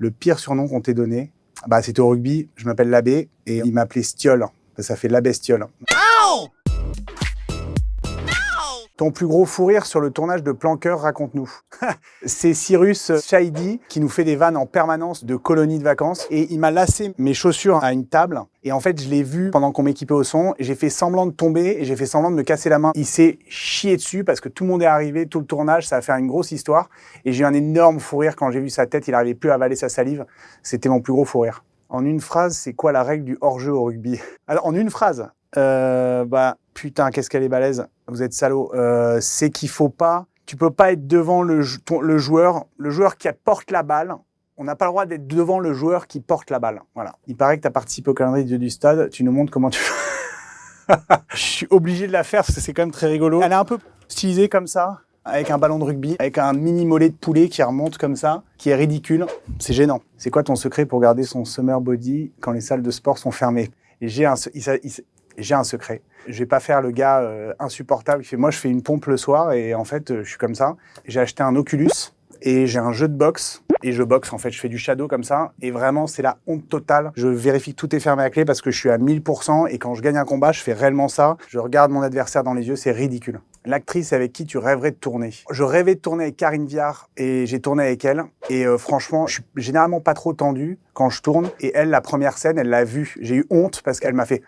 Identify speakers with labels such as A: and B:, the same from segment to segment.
A: Le pire surnom qu'on t'ait donné, bah, c'était au rugby. Je m'appelle Labbé et il m'appelait Stiole. Ça fait la bestiole. Ton plus gros fou rire sur le tournage de Plan Cœur, raconte-nous. C'est Cyrus Chaidi qui nous fait des vannes en permanence de colonies de vacances. Et il m'a lassé mes chaussures à une table. Et en fait, je l'ai vu pendant qu'on m'équipait au son. Et j'ai fait semblant de tomber et j'ai fait semblant de me casser la main. Il s'est chié dessus parce que tout le monde est arrivé, tout le tournage, ça a fait une grosse histoire. Et j'ai eu un énorme fou rire quand j'ai vu sa tête. Il n'arrivait plus à avaler sa salive. C'était mon plus gros fou rire. En une phrase, c'est quoi la règle du hors-jeu au rugby? Alors, en une phrase, putain, qu'est-ce qu'elle est balèze. Vous êtes salaud. C'est qu'il faut pas... Tu peux pas être devant le joueur qui porte la balle. On n'a pas le droit d'être devant le joueur qui porte la balle. Voilà. Il paraît que tu as participé au calendrier du stade. Tu nous montres comment tu... Je suis obligé de la faire parce que c'est quand même très rigolo. Elle est un peu stylisée comme ça, avec un ballon de rugby, avec un mini mollet de poulet qui remonte comme ça, qui est ridicule. C'est gênant. C'est quoi ton secret pour garder son summer body quand les salles de sport sont fermées? Et j'ai un secret. Je vais pas faire le gars insupportable qui fait moi je fais une pompe le soir et en fait je suis comme ça. J'ai acheté un Oculus et j'ai un jeu de boxe et je boxe en fait, je fais du shadow comme ça et vraiment c'est la honte totale. Je vérifie que tout est fermé à clé parce que je suis à 1000% et quand je gagne un combat, je fais réellement ça. Je regarde mon adversaire dans les yeux, c'est ridicule. L'actrice avec qui tu rêverais de tourner. Je rêvais de tourner avec Karine Viard et j'ai tourné avec elle et franchement, je suis généralement pas trop tendu quand je tourne et elle la première scène, elle l'a vue. J'ai eu honte parce qu'elle m'a fait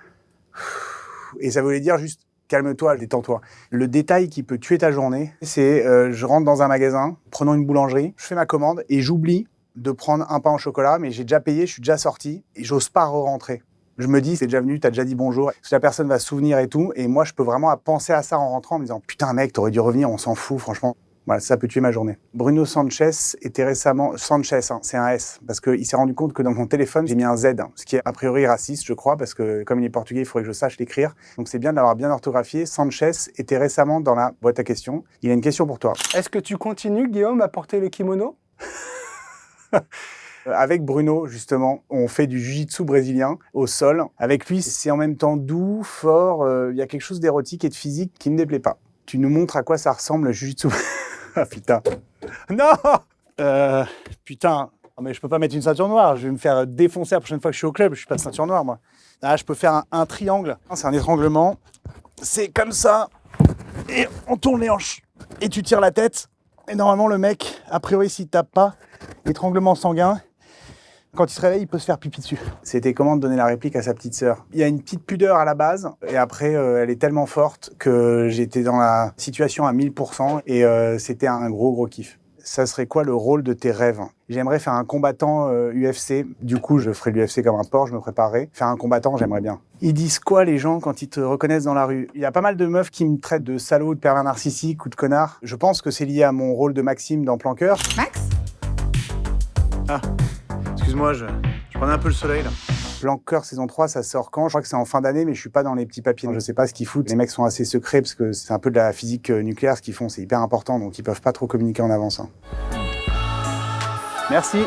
A: et ça voulait dire juste calme-toi, détends-toi. Le détail qui peut tuer ta journée, c'est je rentre dans un magasin, prenons une boulangerie, je fais ma commande et j'oublie de prendre un pain au chocolat, mais j'ai déjà payé, je suis déjà sorti et j'ose pas re-rentrer. Je me dis, c'est déjà venu, t'as déjà dit bonjour, la personne va se souvenir et tout, et moi je peux vraiment penser à ça en rentrant en me disant putain mec, t'aurais dû revenir, on s'en fout franchement. Voilà, ça peut tuer ma journée. Bruno Sanchez était récemment... Sanchez, hein, c'est un S. Parce qu'il s'est rendu compte que dans mon téléphone, j'ai mis un Z. Ce qui est a priori raciste, je crois, parce que comme il est portugais, il faudrait que je sache l'écrire. Donc c'est bien de l'avoir bien orthographié. Sanchez était récemment dans la boîte à questions. Il a une question pour toi.
B: Est-ce que tu continues, Guillaume, à porter le kimono?
A: Avec Bruno, justement, on fait du jiu-jitsu brésilien au sol. Avec lui, c'est en même temps doux, fort. Il y a quelque chose d'érotique et de physique qui ne me déplaît pas. Tu nous montres à quoi ça ressemble le jiu-jitsu. Ah putain. Non putain. Non, mais je peux pas mettre une ceinture noire. Je vais me faire défoncer la prochaine fois que je suis au club. Je suis pas de ceinture noire, moi. Là, je peux faire un triangle. C'est un étranglement. C'est comme ça. Et on tourne les hanches. Et tu tires la tête. Et normalement, le mec, a priori, s'il tape pas, étranglement sanguin, quand il se réveille, il peut se faire pipi dessus. C'était comment de donner la réplique à sa petite sœur. Il y a une petite pudeur à la base, et après, elle est tellement forte que j'étais dans la situation à 1000%, et c'était un gros kiff. Ça serait quoi le rôle de tes rêves? J'aimerais faire un combattant UFC. Du coup, je ferai l'UFC comme un porc, je me préparerai. Faire un combattant, j'aimerais bien. Ils disent quoi, les gens, quand ils te reconnaissent dans la rue? Il y a pas mal de meufs qui me traitent de salaud, de pervers narcissique ou de connard. Je pense que c'est lié à mon rôle de Maxime dans Plan Cœur.
C: Max?
A: Ah. Excuse-moi, je prenais un peu le soleil, là. Plan Cœur saison 3, ça sort quand? Je crois que c'est en fin d'année, mais je suis pas dans les petits papiers. Je sais pas ce qu'ils foutent. Les mecs sont assez secrets parce que c'est un peu de la physique nucléaire ce qu'ils font. C'est hyper important, donc ils peuvent pas trop communiquer en avance. Hein. Merci.